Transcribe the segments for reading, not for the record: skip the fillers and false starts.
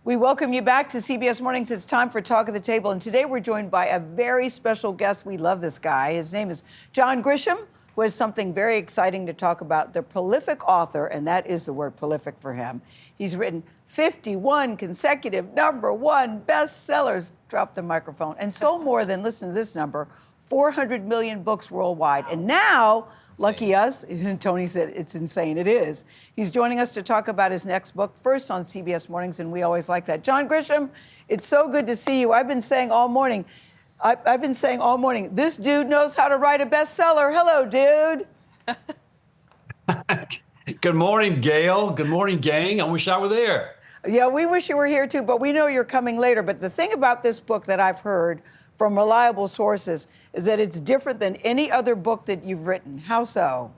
We welcome you back to CBS Mornings. It's time for Talk of the Table. And today we're joined by a very special guest. We love this guy. His name is John Grisham, who has something very exciting to talk about. The prolific author, and that is the word prolific for him. He's written 51 consecutive #1 bestsellers. Drop the microphone. And sold more than, listen to this number, 400 million books worldwide. And now, lucky us, and Tony said it's insane. It is. He's joining us to talk about his next book, first on CBS Mornings, and we always like that. John Grisham, it's so good to see you. I've been saying all morning, this dude knows how to write a bestseller. Hello, dude. Good morning, Gayle. Good morning, gang. I wish I were there. Yeah, we wish you were here too, but we know you're coming later. But the thing about this book that I've heard from reliable sources is that it's different than any other book that you've written. How so?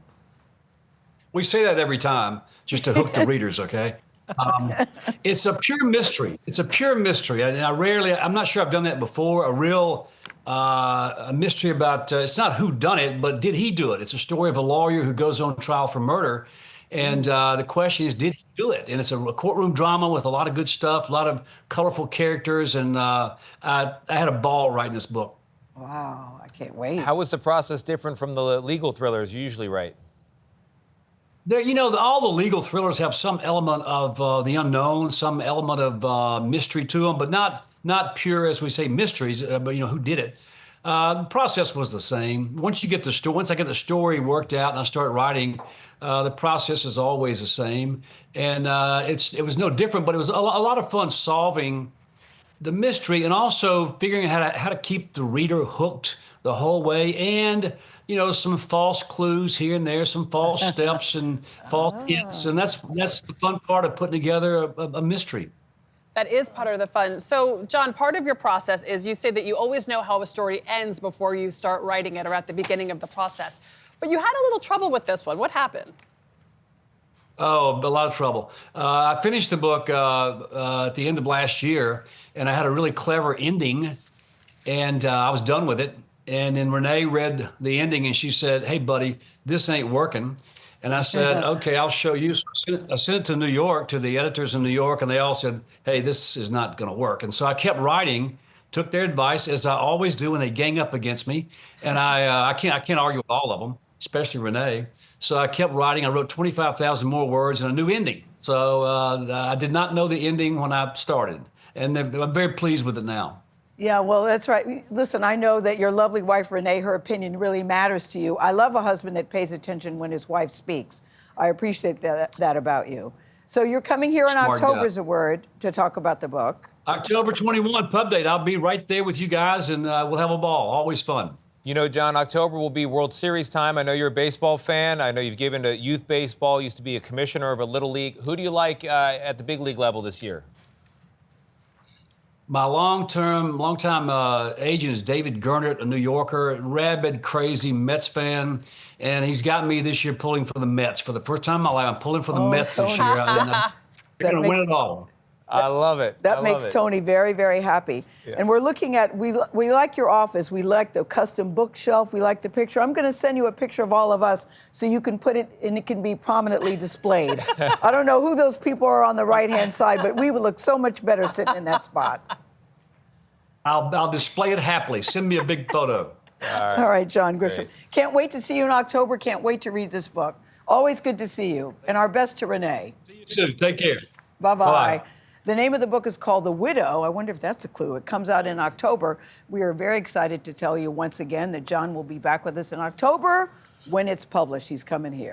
We say that every time, just to hook the readers, okay? It's a pure mystery. It's a pure mystery. And I'm not sure I've done that before, a mystery about, it's not who done it, but did he do it? It's a story of a lawyer who goes on trial for murder. And the question is, did he do it? And it's a courtroom drama with a lot of good stuff, a lot of colorful characters. And I had a ball writing this book. Wow, I can't wait. How was the process different from the legal thrillers you usually write? All the legal thrillers have some element of the unknown, some element of mystery to them, but not pure, as we say, mysteries, but who did it. The process was the same. Once I get the story worked out and I start writing, the process is always the same. And it was no different, but it was a lot of fun solving the mystery and also figuring out how to keep the reader hooked the whole way, and some false clues here and there, some false steps and false hints, and that's the fun part of putting together a mystery. That is part of the fun. So, John, part of your process is you say that you always know how a story ends before you start writing it or at the beginning of the process. But you had a little trouble with this one. What happened? Oh, a lot of trouble. I finished the book at the end of last year, and I had a really clever ending, and I was done with it. And then Renee read the ending, and she said, "Hey, buddy, this ain't working." And I said, "Okay, I'll show you." So I sent it to New York, to the editors in New York, and they all said, "Hey, this is not going to work." And so I kept writing, took their advice, as I always do when they gang up against me. And I can't argue with all of them, especially Renee. So I kept writing. I wrote 25,000 more words and a new ending. So I did not know the ending when I started, and I'm very pleased with it now. Yeah, well, that's right. Listen, I know that your lovely wife, Renee, her opinion really matters to you. I love a husband that pays attention when his wife speaks. I appreciate that about you. So you're coming here on October's a word to talk about the book. October 21, pub date. I'll be right there with you guys, and we'll have a ball. Always fun. John, October will be World Series time. I know you're a baseball fan. I know you've given to youth baseball, used to be a commissioner of a little league. Who do you like at the big league level this year? My long-time agent is David Gernert, a New Yorker, rabid, crazy Mets fan, and he's got me this year pulling for the Mets. For the first time in my life, I'm pulling for the Mets this year. They're going to win it all. I love it. That makes Tony very, very happy. Yeah. And we're looking at, we like your office. We like the custom bookshelf. We like the picture. I'm going to send you a picture of all of us so you can put it, and it can be prominently displayed. I don't know who those people are on the right-hand side, but we would look so much better sitting in that spot. I'll display it happily. Send me a big photo. All right, John Grisham. Can't wait to see you in October. Can't wait to read this book. Always good to see you. And our best to Renee. See you soon. Take care. Bye-bye. Bye. The name of the book is called The Widow. I wonder if that's a clue. It comes out in October. We are very excited to tell you once again that John will be back with us in October when it's published. He's coming here.